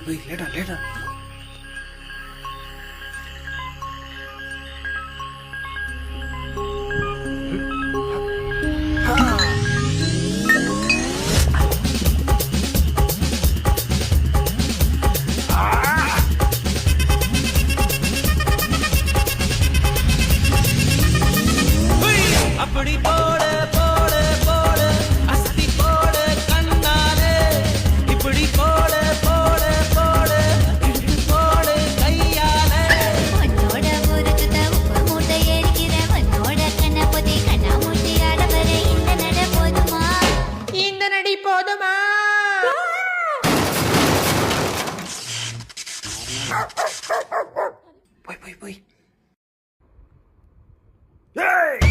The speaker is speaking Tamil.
போய் லேடா லேடா. அப்படி போட போட போட அஸ்தி போட கண்ணாலே இப்படி போட போட போட இழுத்து போட கையாலே உன்னோட ஊருக்கு உப்பு மூட்டை எரிக்கிற உன்னோட கண்ண பொதி கண்ணா மூட்டி ஆடவர இந்த நட போதுமா இந்த நடி போதுமா போய் போய் போய். ஏய்